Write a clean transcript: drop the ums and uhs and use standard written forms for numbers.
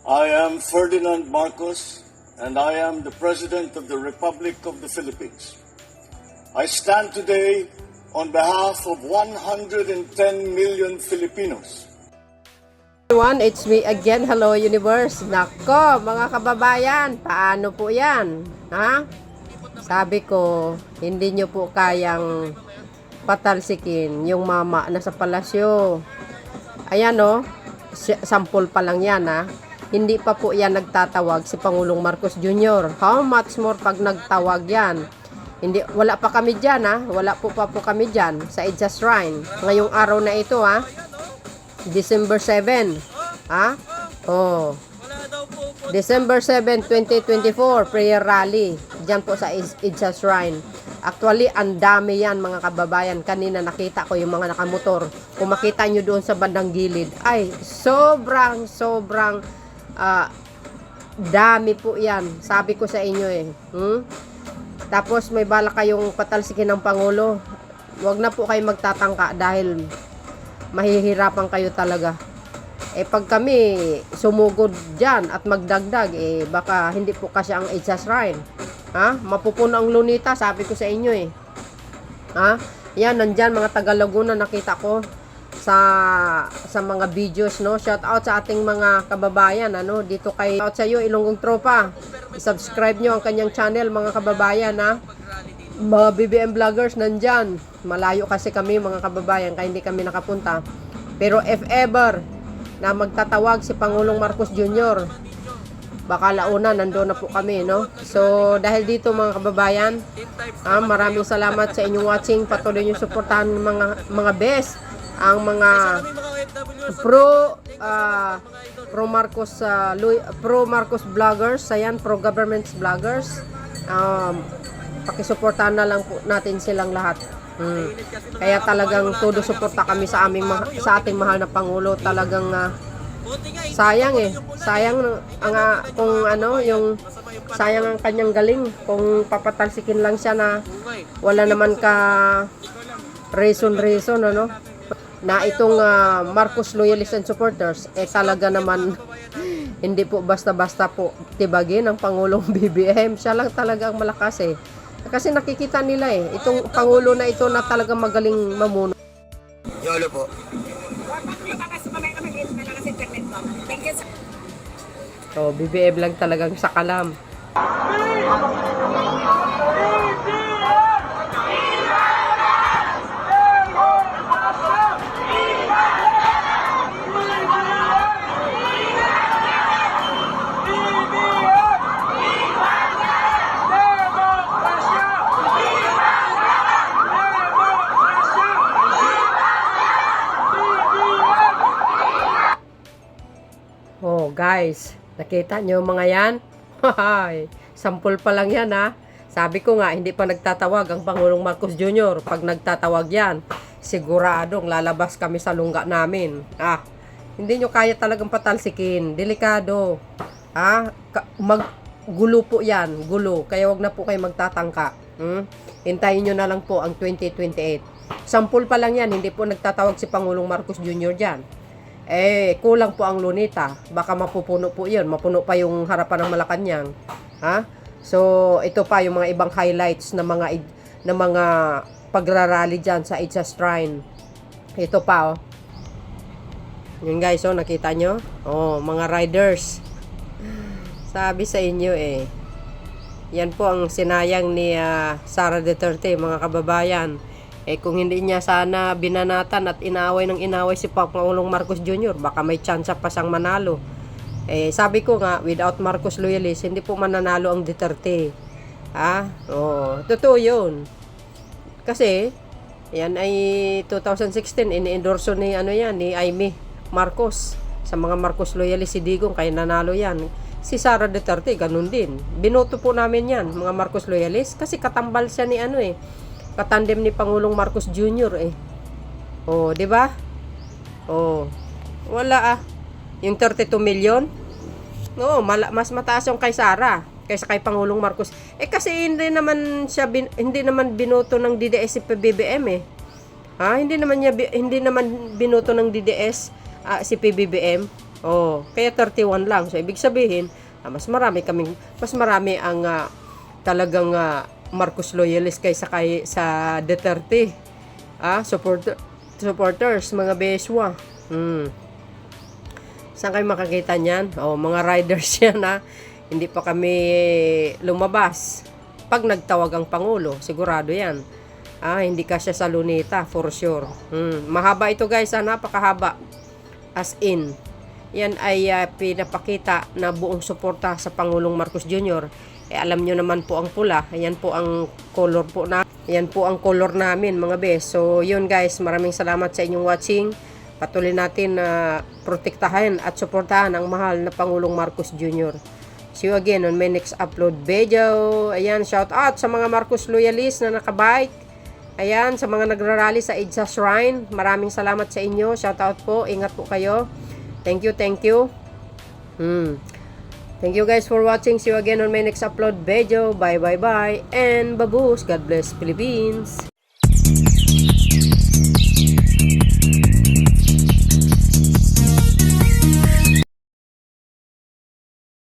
I am Ferdinand Marcos, and I am the President of the Republic of the Philippines. I stand today on behalf of 110 million Filipinos. Everyone, it's me again. Hello, Universe. Nako, mga kababayan, paano po yan? Ha? Sabi ko, hindi nyo po kayang patalsikin yung mama na sa palasyo. Ayan o, sample pa lang yan ha. Hindi pa po yan nagtatawag si Pangulong Marcos Jr. How much more pag nagtawag yan? Hindi, wala pa kami dyan ha. Wala po pa po kami dyan sa EDSA Shrine. Ngayong araw na ito ha. December 7. Ha? Oh. December 7, 2024, prayer rally. Diyan po sa EDSA Shrine. Actually, ang dami yan mga kababayan. Kanina nakita ko yung mga nakamotor. Kung makita nyo doon sa bandang gilid, ay sobrang dami po yan. Sabi ko sa inyo eh. Tapos may bala kayong patalsikin ng Pangulo. Huwag na po kayo magtatangka dahil mahihirapan kayo talaga. Pag kami sumugod dyan at magdagdag, baka hindi po kasi ang EDSA Shrine. Ha? Mapupuno ang lunita, sabi ko sa inyo eh. Ha? Yan, nandyan mga taga Laguna, nakita ko sa mga videos, no? Shout out sa ating mga kababayan, ano? Dito kay shout out sa iyo, Ilonggong Tropa. I-subscribe nyo ang kanyang channel, mga kababayan, ha? Mga BBM vloggers nandyan. Malayo kasi kami, mga kababayan, kaya hindi kami nakapunta. Pero if ever na magtatawag si Pangulong Marcos Jr., baka launa, nandoon na po kami, no? So, dahil dito mga kababayan, maraming salamat sa inyong watching. Patuloy nyo suportahan mga best, ang mga pro Marcos vloggers, ayan, pro government vloggers. Pakisuportahan na lang po natin silang lahat. Kaya talagang todo suporta kami sa ating mahal na Pangulo. Talagang sayang kung ano yung sayang ang kanyang galing kung papatalsikin lang siya na wala naman ka reason ano na itong Marcos loyalists and supporters talaga naman hindi po basta-basta po tibagin ang Pangulong BBM. Siya lang talaga ang malakas eh. Kasi nakikita nila itong Pangulo na ito na talagang magaling mamuno. Yolo po. So, BBM lang talagang sakalam. Oh, guys, nakita nyo mga yan? Sample pa lang yan ha. Sabi ko nga, hindi pa nagtatawag ang Pangulong Marcos Jr. Pag nagtatawag yan, siguradong lalabas kami sa lungga namin. Hindi nyo kaya talagang patalsikin. Delikado. Gulo po yan. Gulo. Kaya wag na po kayo magtatangka. Hintayin nyo na lang po ang 2028. Sample pa lang yan. Hindi po nagtatawag si Pangulong Marcos Jr. dyan. Kulang po ang lunita. Baka mapupuno po yun. Mapuno pa yung harapan ng Malacanang. So, ito pa yung mga ibang highlights na mga pagrarally dyan sa EDSA Shrine. Ito pa, oh. Yun guys, oh, nakita nyo? Oh, mga riders. Sabi sa inyo, yan po ang sinayang ni Sara Duterte, mga kababayan. Kung hindi niya sana binanatan at inaway si Pangulong Marcos Jr., baka may chance pa siyang manalo. Sabi ko nga, without Marcos loyalists, hindi po mananalo ang Duterte. Totoo yun. Kasi, yan ay 2016, ini-endorso ni Amy Marcos. Sa mga Marcos loyalists, si Digong, kaya nanalo yan. Si Sara Duterte, ganun din. Binoto po namin yan, mga Marcos loyalists, kasi katambal siya ni katandem ni Pangulong Marcos Jr. Di ba? Wala Yung 32 million, mas mataas yung kay Sara kaysa kay Pangulong Marcos. Kasi hindi naman binoto ng DDS si PBBM Hindi naman binoto ng DDS si PBBM. Oh, kaya 31 lang. So, ibig sabihin, mas marami ang talagang Marcos loyalist kaysa sa Duterte. Supporters, mga beswa. Saan kayo makakita niyan? Oh, mga riders yan Hindi pa kami lumabas. Pag nagtawag ang Pangulo, sigurado yan. Hindi ka siya sa luneta, for sure. Mahaba ito guys, napakahaba. As in, yan ay pinapakita na buong suporta sa Pangulong Marcos Jr. Alam nyo naman po ang pula. Ayan po ang color po na. Ayan po ang color namin mga bes. So yun guys, maraming salamat sa inyong watching. Patuloy natin na protektahan at suportahan ang mahal na Pangulong Marcos Jr. See you again on my next upload video. Ayan, shout out sa mga Marcos loyalists na nakabike. Ayan, sa mga nagrarally sa EDSA Shrine, maraming salamat sa inyo. Shout out po, ingat po kayo. Thank you. Thank you guys for watching. See you again on my next upload video. Bye. And babush. God bless Philippines.